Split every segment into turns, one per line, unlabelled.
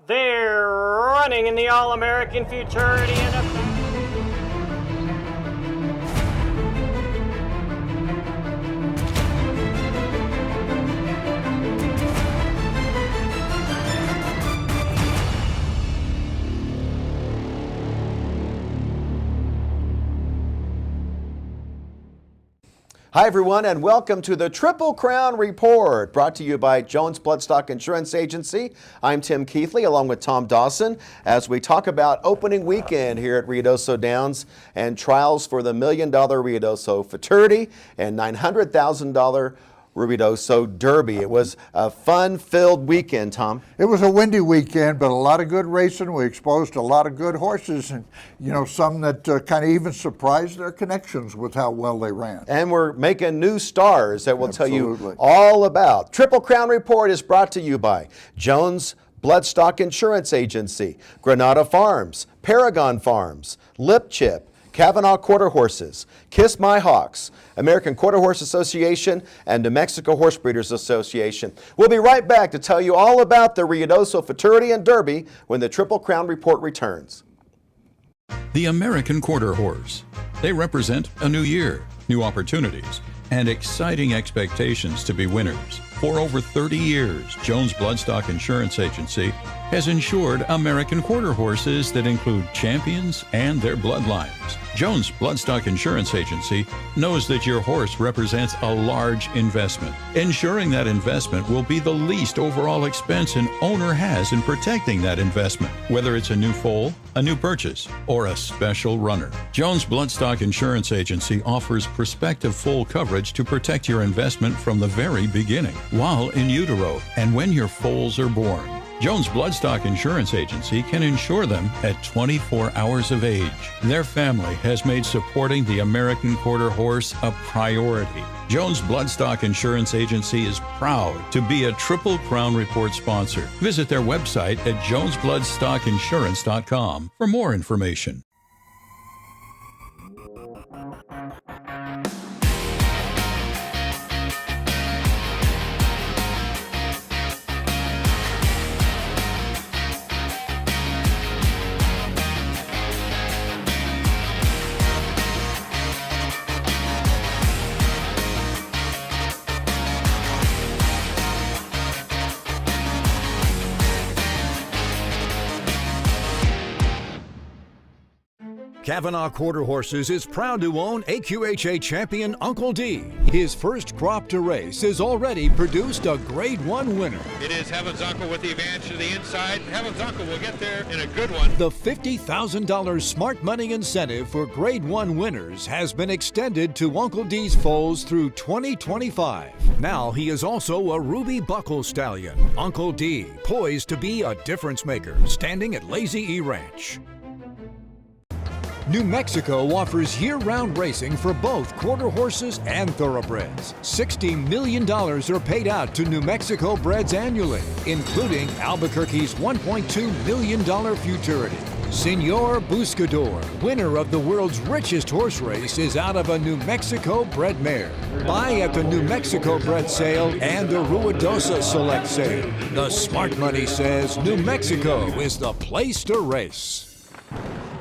They're running in the All-American Futurity and
Hi everyone, and welcome to the Triple Crown Report, brought to you by Jones Bloodstock Insurance Agency. I'm Tim Keithley along with Tom Dawson as we talk about opening weekend here at Ruidoso Downs and trials for the $1 million Ruidoso Futurity and $900,000 Ruidoso Derby. It was a fun-filled weekend, Tom.
It was a windy weekend, but a lot of good racing. We exposed a lot of good horses, and some that kind of even surprised their connections with how well they ran.
And we're making new stars that we'll
Absolutely.
tell you all about. Triple Crown Report is brought to you by Jones Bloodstock Insurance Agency, Granada Farms, Paragon Farms, Lip Chip, Kavanaugh Quarter Horses, Kiss My Hawks, American Quarter Horse Association, and New Mexico Horse Breeders Association. We'll be right back to tell you all about the Ruidoso Futurity and Derby when the Triple Crown Report returns.
The American Quarter Horse. They represent a new year, new opportunities, and exciting expectations to be winners. For over 30 years, Jones Bloodstock Insurance Agency has insured American quarter horses that include champions and their bloodlines. Jones Bloodstock Insurance Agency knows that your horse represents a large investment. Ensuring that investment will be the least overall expense an owner has in protecting that investment, whether it's a new foal, a new purchase, or a special runner. Jones Bloodstock Insurance Agency offers prospective full coverage to protect your investment from the very beginning, while in utero, and when your foals are born. Jones Bloodstock Insurance Agency can insure them at 24 hours of age. Their family has made supporting the American Quarter Horse a priority. Jones Bloodstock Insurance Agency is proud to be a Triple Crown Report sponsor. Visit their website at jonesbloodstockinsurance.com for more information.
Kavanaugh Quarter Horses is proud to own AQHA champion Uncle D. His first crop to race has already produced a Grade 1 winner.
It is Heaven's Uncle with the advantage to the inside. Heaven's Uncle will get there in a good one.
The $50,000 smart money incentive for Grade 1 winners has been extended to Uncle D's foals through 2025. Now he is also a Ruby Buckle stallion. Uncle D, poised to be a difference maker, standing at Lazy E Ranch. New Mexico offers year-round racing for both quarter horses and thoroughbreds. $60 million are paid out to New Mexico breds annually, including Albuquerque's $1.2 million Futurity. Senor Buscador, winner of the world's richest horse race, is out of a New Mexico bred mare. Buy at the New Mexico bred sale and the Ruidoso Select sale. The smart money says New Mexico is the place to race.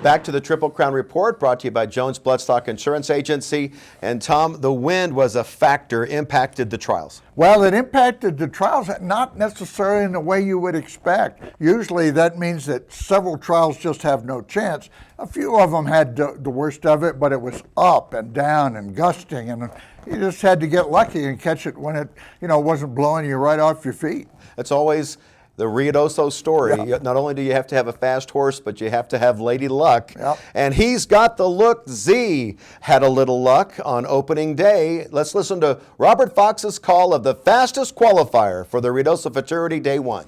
Back to the Triple Crown Report, brought to you by Jones Bloodstock Insurance Agency. And Tom, the wind was a factor, impacted the trials.
Well, it impacted the trials, not necessarily in the way you would expect. Usually that means that several trials just have no chance. A few of them had the worst of it, but it was up and down and gusting, and you just had to get lucky and catch it when it wasn't blowing you right off your feet.
It's always the Ruidoso story.
Yeah.
Not only do you have to have a fast horse, but you have to have Lady Luck.
Yep.
And he's got the look. Z had a little luck on opening day. Let's listen to Robert Fox's call of the fastest qualifier for the Ruidoso Futurity Day 1.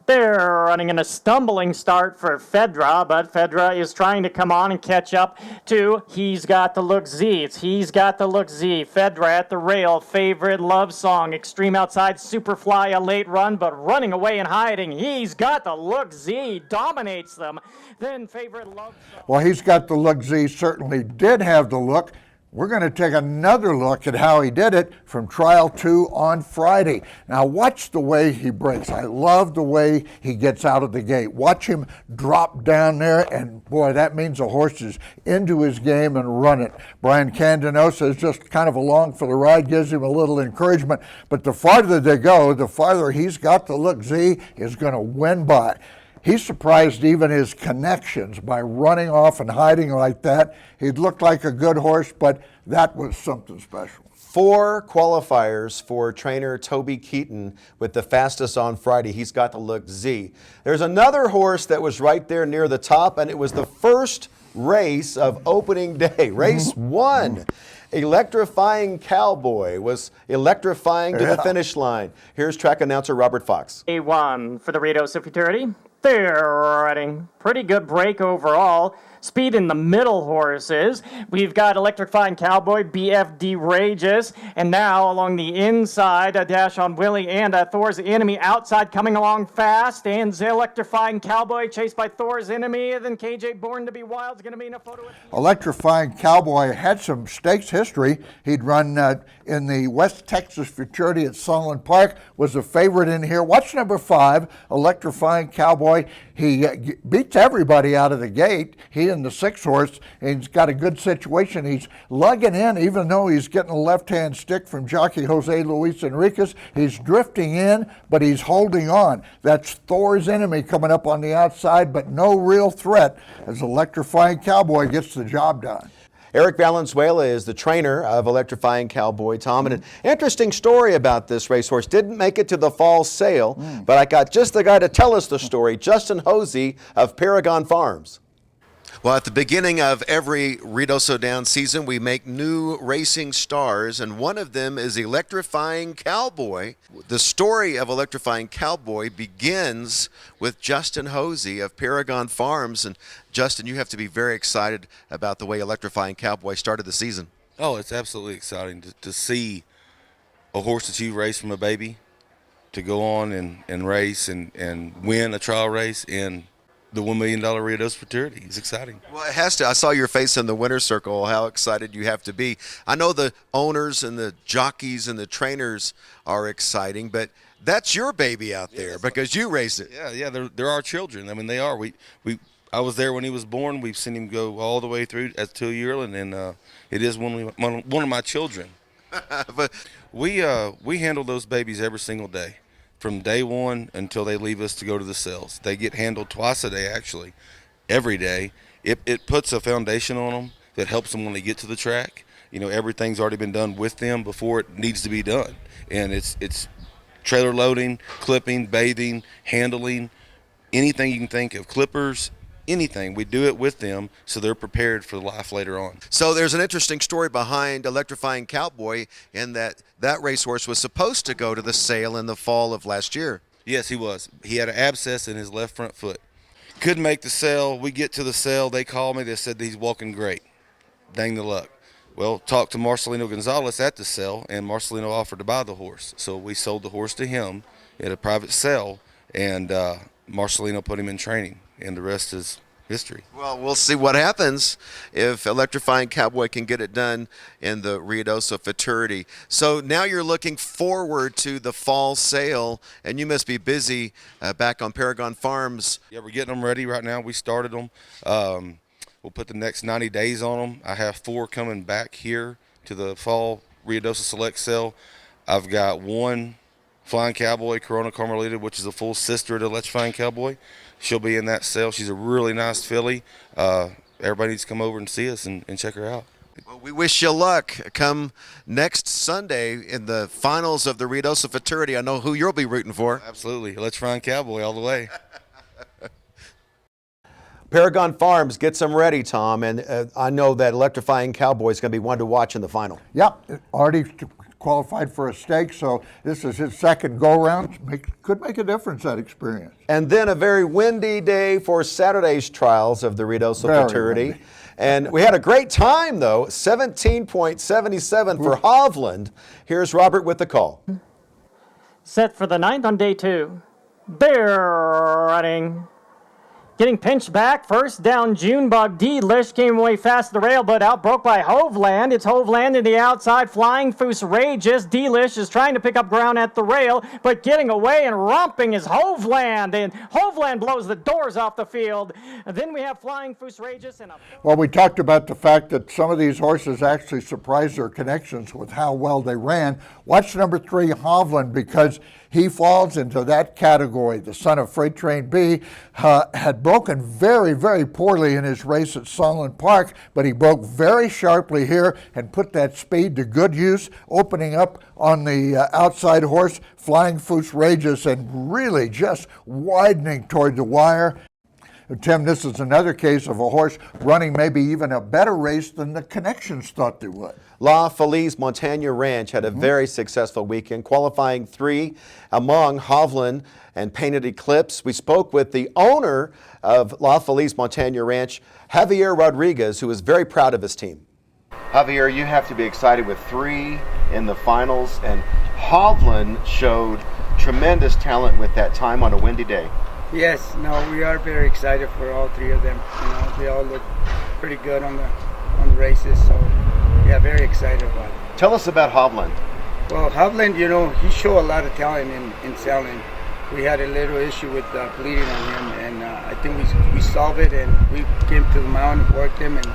They're running in a stumbling start for Fedra, but Fedra is trying to come on and catch up to He's Got the Look Z. It's He's Got the Look Z. Fedra at the rail, favorite love song. Extreme outside, Superfly, a late run, but running away and hiding. He's Got the Look Z dominates them. Then favorite love song.
Well, He's Got the Look Z certainly did have the look. We're going to take another look at how he did it from trial 2 on Friday. Now watch the way he breaks. I love the way he gets out of the gate. Watch him drop down there, and boy, that means the horse is into his game and run it. Brian Candenosa is just kind of along for the ride, gives him a little encouragement, but the farther they go, the farther he's got to look. Z is going to win by. He surprised even his connections by running off and hiding like that. He looked like a good horse, but that was something special.
4 qualifiers for trainer Toby Keaton with the fastest on Friday. He's got the look Z. There's another horse that was right there near the top, and it was the first race of opening day. Race 1. Electrifying Cowboy was electrifying to the finish line. Here's track announcer Robert Fox.
A1 for the Ruidoso Futurity. They're riding. Pretty good break overall. Speed in the middle horses. We've got Electrifying Cowboy, BFD Rageous, and now along the inside, a dash on Willie and Thor's Enemy outside coming along fast, and the Electrifying Cowboy chased by Thor's Enemy, and then KJ Born to be Wild is going to be in a photo.
Electrifying Cowboy had some stakes history. He'd run in the West Texas Futurity at Sunland Park, was a favorite in here. Watch number 5, Electrifying Cowboy. He beats everybody out of the gate. He and the 6 horse, and he's got a good situation. He's lugging in, even though he's getting a left-hand stick from jockey Jose Luis Enriquez. He's drifting in, but he's holding on. That's Thor's Enemy coming up on the outside, but no real threat as Electrifying Cowboy gets the job done.
Eric Valenzuela is the trainer of Electrifying Cowboy, Tom. And an interesting story about this racehorse. Didn't make it to the fall sale, but I got just the guy to tell us the story, Justin Hosey of Paragon Farms. Well, at the beginning of every Ruidoso Downs season, we make new racing stars, and one of them is Electrifying Cowboy. The story of Electrifying Cowboy begins with Justin Hosey of Paragon Farms. And Justin, you have to be very excited about the way Electrifying Cowboy started the season.
Oh, it's absolutely exciting to see a horse that you raised from a baby to go on and race and win a trial race in the $1 million Ruidoso Futurity. It's exciting.
Well, it has to. I saw your face in the winner's circle, how excited you have to be. I know the owners and the jockeys and the trainers are exciting, but that's your baby out there because you raised it.
Yeah, they're our children. I mean, they are. I was there when he was born. We've seen him go all the way through as to a yearling, and it is one of my children.
But
we handle those babies every single day, from day one until they leave us to go to the sales. They get handled twice a day, actually, every day. It puts a foundation on them that helps them when they get to the track. You know, everything's already been done with them before it needs to be done, and it's trailer loading, clipping, bathing, handling, anything you can think of, clippers. Anything, we do it with them so they're prepared for life later on.
So there's an interesting story behind Electrifying Cowboy in that racehorse was supposed to go to the sale in the fall of last year.
Yes, he was. He had an abscess in his left front foot. Couldn't make the sale. We get to the sale. They called me. They said he's walking great. Dang the luck. Well, talked to Marcelino Gonzalez at the sale, and Marcelino offered to buy the horse. So we sold the horse to him at a private sale, and Marcelino put him in training, and the rest is history.
Well, we'll see what happens if Electrifying Cowboy can get it done in the Ruidoso Futurity. So now you're looking forward to the fall sale, and you must be busy back on Paragon Farms.
Yeah, we're getting them ready right now. We started them. We'll put the next 90 days on them. I have 4 coming back here to the fall Ruidoso Select sale. I've got 1 Flying Cowboy, Corona Carmelita, which is a full sister to Electrifying Cowboy. She'll be in that sale. She's a really nice filly. Everybody needs to come over and see us and check her out.
Well, we wish you luck. Come next Sunday in the finals of the Ruidoso Futurity. I know who you'll be rooting for.
Absolutely. Electrifying Cowboy all the way.
Paragon Farms gets them ready, Tom, and I know that Electrifying Cowboy is going to be one to watch in the final.
Yep, already qualified for a stake, so this is his second go-round. Could make a difference, that experience.
And then a very windy day for Saturday's trials of the Ruidoso Futurity.
Windy.
And we had a great time, though, 17.77 for Hovland. Here's Robert with the call.
Set for the 9th on day 2. They're running. Getting pinched back, first down, Junebug. D-Lish came away fast to the rail, but outbroke by Hoveland. It's Hoveland to the outside, Flying Foos Rages. D-Lish is trying to pick up ground at the rail, but getting away and romping is Hoveland. And Hoveland blows the doors off the field. And then we have Flying Foos Rages and a...
Well, we talked about the fact that some of these horses actually surprised their connections with how well they ran. Watch number 3, Hovland, because he falls into that category. The son of Freight Train B had broken very, very poorly in his race at Sunland Park, but he broke very sharply here and put that speed to good use, opening up on the outside horse, Flying Foos Rages, and really just widening toward the wire. Tim, this is another case of a horse running maybe even a better race than the connections thought they would.
La Feliz Montagne Ranch had a very successful weekend, qualifying 3 among Hovland and Painted Eclipse. We spoke with the owner of La Feliz Montagne Ranch, Javier Rodriguez, who is very proud of his team. Javier, you have to be excited with 3 in the finals, and Hovland showed tremendous talent with that time on a windy day.
Yes, no, we are very excited for all 3 of them. You know, they all look pretty good on the races, so yeah, very excited about it.
Tell us about Hovland.
Well, Hovland, you know, he showed a lot of talent in selling. We had a little issue with bleeding on him, and I think we solved it, and we came to the mound, worked him, and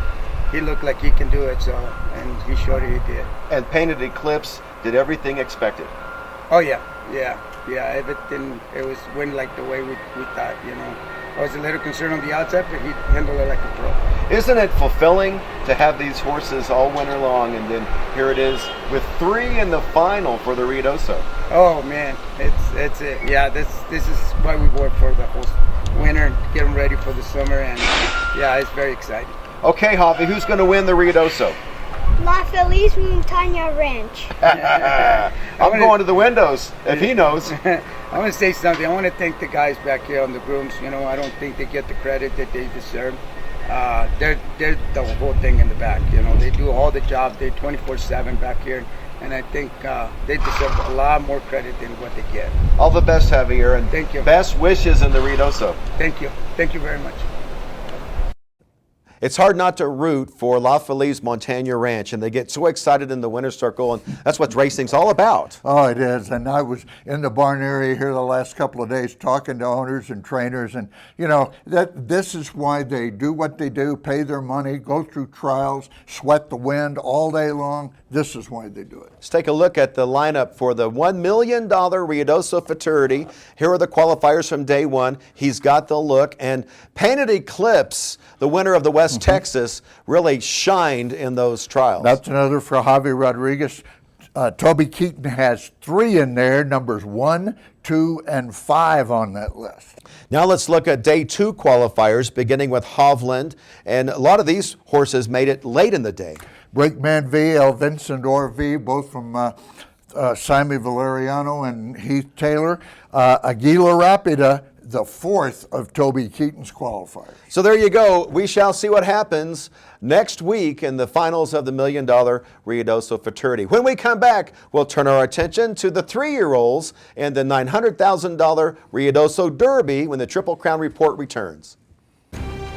he looked like he can do it. So, and he showed it, he did.
And Painted Eclipse did everything expected.
Oh yeah. Everything, it went like the way we thought, you know. I was a little concerned on the outside, but he handled it like a pro.
Isn't it fulfilling to have these horses all winter long, and then here it is with 3 in the final for the Ruidoso?
Oh man, it's it. Yeah, this is why we work for the whole winter, get them ready for the summer, and yeah, it's very exciting.
Okay, Javi, who's going to win the Ruidoso?
La Feliz Montagne Ranch.
I'm going to the windows, if he knows.
I want to say something. I want to thank the guys back here on the grooms. You know, I don't think they get the credit that they deserve. They're the whole thing in the back. You know, they do all the job. They're 24/7 back here, and I think they deserve a lot more credit than what they get.
All the best, Javier, and
thank you.
Best wishes in the Ruidoso.
Thank you. Thank you very much.
It's hard not to root for La Feliz Montagne Ranch, and they get so excited in the winner's circle, and that's what racing's all about.
Oh, it is, and I was in the barn area here the last couple of days talking to owners and trainers, and you know, this is why they do what they do, pay their money, go through trials, sweat the wind all day long. This is why they do it.
Let's take a look at the lineup for the $1 million Ruidoso Futurity. Here are the qualifiers from day 1. He's got the look, and Painted Eclipse, the winner of the West Texas, really shined in those trials.
That's another for Javi Rodriguez. Toby Keaton has 3 in there, numbers 1, 2, and 5 on that list.
Now let's look at day 2 qualifiers, beginning with Hovland, and a lot of these horses made it late in the day.
Brakeman V, El Vincendor V, both from Simon Valeriano and Heath Taylor. Aguila Rapida, the 4th of Toby Keaton's qualifiers.
So there you go. We shall see what happens next week in the finals of the $1 million Ruidoso Futurity. When we come back, we'll turn our attention to the 3-year-olds and the $900,000 Ruidoso Derby when the Triple Crown Report returns.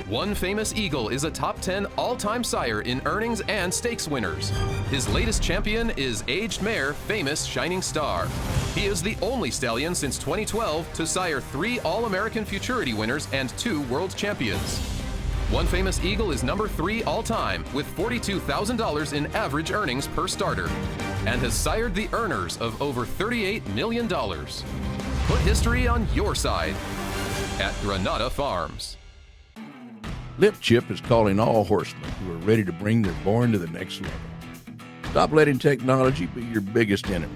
One Famous Eagle is a top 10 all-time sire in earnings and stakes winners. His latest champion is aged mare Famous Shining Star. He is the only stallion since 2012 to sire 3 All-American Futurity winners and 2 world champions. One Famous Eagle is number 3 all-time with $42,000 in average earnings per starter and has sired the earners of over $38 million. Put history on your side at Granada Farms.
Lip Chip is calling all horsemen who are ready to bring their barn to the next level. Stop letting technology be your biggest enemy.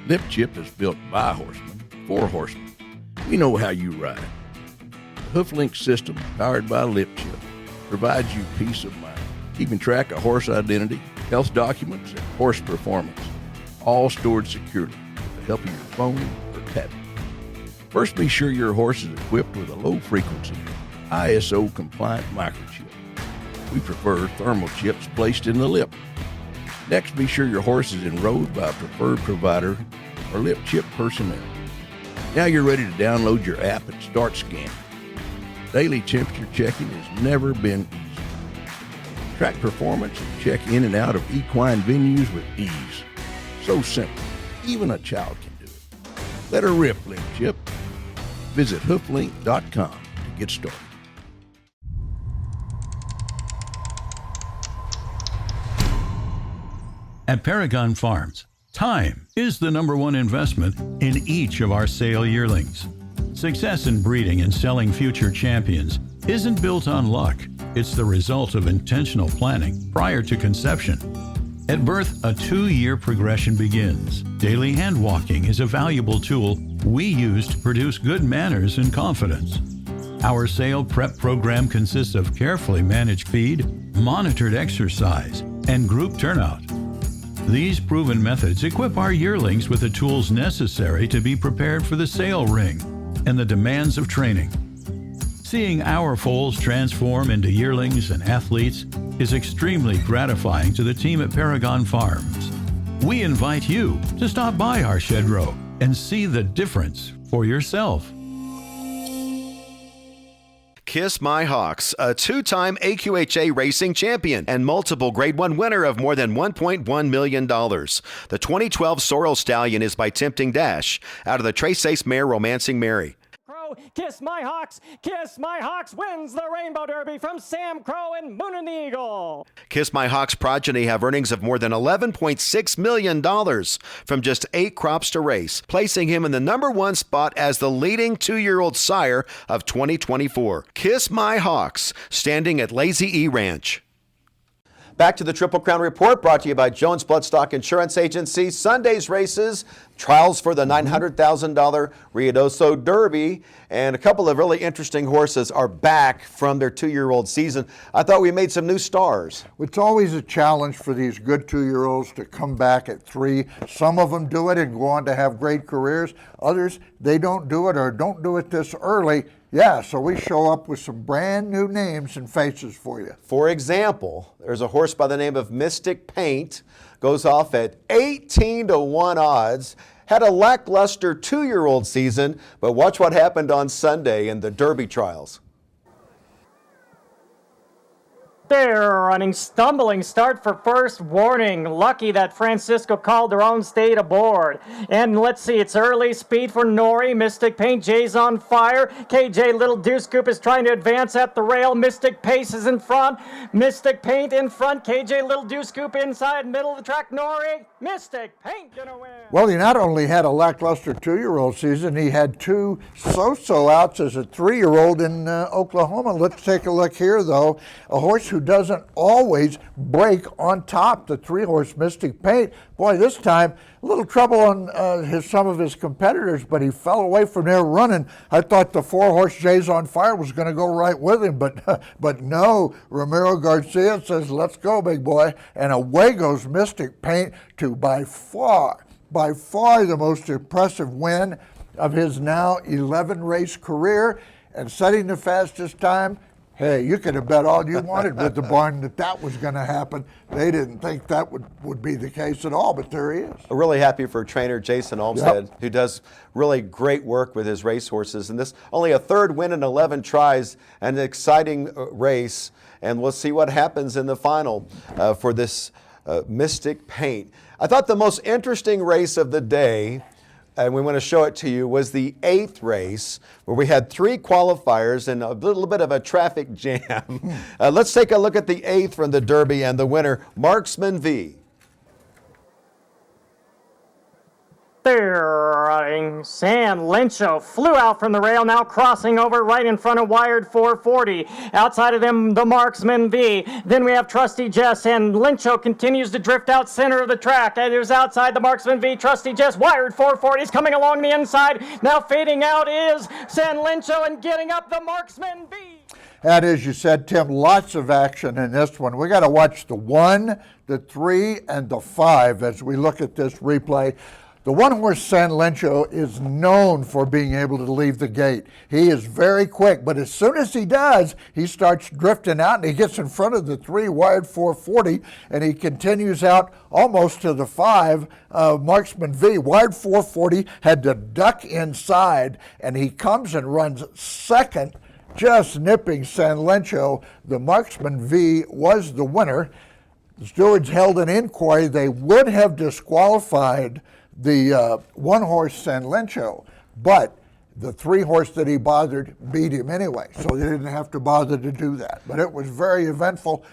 Lip Chip is built by horsemen, for horsemen. We know how you ride. The HoofLink system, powered by Lip Chip, provides you peace of mind, keeping track of horse identity, health documents, and horse performance, all stored securely with the help of your phone or tablet. First, be sure your horse is equipped with a low-frequency, ISO-compliant microchip. We prefer thermal chips placed in the lip. Next, be sure your horse is enrolled by a preferred provider or Lip Chip personnel. Now you're ready to download your app and start scanning. Daily temperature checking has never been easier. Track performance and check in and out of equine venues with ease. So simple, even a child can do it. Let her rip, Lip Chip. Visit hooflink.com to get started.
At Paragon Farms, time is the #1 investment in each of our sale yearlings. Success in breeding and selling future champions isn't built on luck. It's the result of intentional planning prior to conception. At birth, a 2-year progression begins. Daily hand walking is a valuable tool we use to produce good manners and confidence. Our sale prep program consists of carefully managed feed, monitored exercise, and group turnout. These proven methods equip our yearlings with the tools necessary to be prepared for the sale ring and the demands of training. Seeing our foals transform into yearlings and athletes is extremely gratifying to the team at Paragon Farms. We invite you to stop by our shed row and see the difference for yourself.
Kiss My Hawks, a 2-time AQHA racing champion and multiple Grade 1 winner of more than $1.1 million. The 2012 Sorrel Stallion is by Tempting Dash out of the Tres Ace mare Romancing Mary.
Kiss My Hawks wins the Rainbow Derby from Sam Crow and Moon and the Eagle.
Kiss My Hawks progeny have earnings of more than $11.6 million from just 8 crops to race, placing him in the #1 spot as the leading 2-year-old sire of 2024. Kiss My Hawks, standing at Lazy E Ranch. Back to the Triple Crown Report, brought to you by Jones Bloodstock Insurance Agency. Sunday's races, trials for the $900,000 Ruidoso Derby, and a couple of really interesting horses are back from their 2-year-old season. I thought we made some new stars.
It's always a challenge for these good 2-year-olds to come back at 3. Some of them do it and go on to have great careers. Others, they don't do it or don't do it this early. Yeah, so we show up with some brand new names and faces for you.
For example, there's a horse by the name of Mystic Paint, goes off at 18-1 odds, had a lackluster 2-year-old season, but watch what happened on Sunday in the Derby trials.
They're running, stumbling start for first. Warning, lucky that Francisco Calderon stayed aboard. And let's see, it's early speed for Nori. Mystic Paint, Jay's on fire. KJ Little Deuce Scoop is trying to advance at the rail. Mystic Pace is in front. Mystic Paint in front. KJ Little Deuce Scoop inside, middle of the track. Nori, Mystic Paint gonna win.
Well, he not only had a lackluster 2-year-old season, he had 2 so-so outs as a 3-year-old in Oklahoma. Let's take a look here, though. A horse who doesn't always break on top, the 3-horse Mystic Paint. Boy, this time, a little trouble on some of his competitors, but he fell away from there running. I thought the 4-horse Jay's on Fire was going to go right with him, but no. Ramiro Garcia says, let's go, big boy. And away goes Mystic Paint to by far the most impressive win of his now 11-race career, and setting the fastest time. Hey, you could have bet all you wanted with the barn that was going to happen. They didn't think that would be the case at all, but there he is.
I'm really happy for trainer Jason Olmsted, who does really great work with his racehorses. And this only a 3rd win in 11 tries, an exciting race. And we'll see what happens in the final for this Mystic Paint. I thought the most interesting race of the day, and we want to show it to you, was the 8th race, where we had 3 qualifiers and a little bit of a traffic jam. Let's take a look at the 8th from the Derby and the winner, Marksman V.
Running. San Lencho flew out from the rail, now crossing over right in front of Wired 440. Outside of them, the Marksman V. Then we have Trusty Jess, and Lencho continues to drift out center of the track. And there's outside the Marksman V, Trusty Jess. Wired 440 is coming along the inside. Now fading out is San Lencho, and getting up the Marksman V.
And as you said, Tim, lots of action in this one. We got to watch the 1, the 3, and the 5 as we look at this replay. The 1-horse San Lencho is known for being able to leave the gate. He is very quick, but as soon as he does, he starts drifting out and he gets in front of the 3 Wired 440, and he continues out almost to the 5 Marksman V. Wired 440 had to duck inside, and he comes and runs second just nipping San Lencho. The Marksman V was the winner. The stewards held an inquiry. They would have disqualified the one-horse San Lencho, but the 3-horse that he bothered beat him anyway, so they didn't have to bother to do that. But it was very eventful.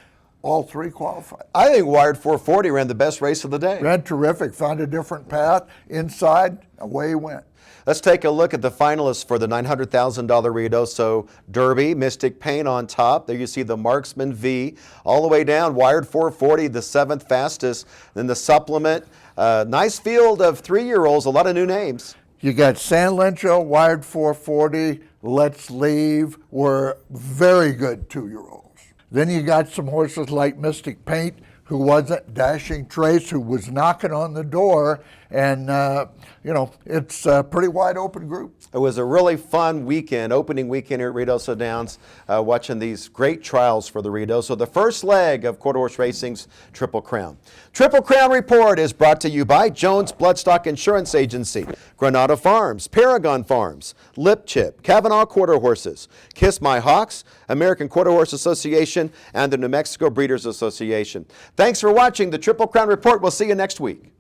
All 3 qualified.
I think Wired 440 ran the best race of the day.
Ran terrific, found a different path, inside, away he went.
Let's take a look at the finalists for the $900,000 Ruidoso Derby. Mystic Paint on top. There you see the Marksman V. All the way down, Wired 440, the 7th fastest. Then the supplement. Nice field of 3-year-olds, a lot of new names.
You got San Lencho, Wired 440, Let's Leave, were very good 2-year-olds. Then you got some horses like Mystic Paint, who wasn't, Dashing Trace, who was knocking on the door, and it's a pretty wide open group.
It was a really fun weekend, opening weekend here at Ruidoso Downs, watching these great trials for the Ruidoso, the first leg of Quarter Horse Racing's Triple Crown. Triple Crown Report is brought to you by Jones Bloodstock Insurance Agency, Granada Farms, Paragon Farms, Lip Chip, Kavanaugh Quarter Horses, Kiss My Hawks, American Quarter Horse Association, and the New Mexico Breeders Association. Thanks for watching the Triple Crown Report. We'll see you next week.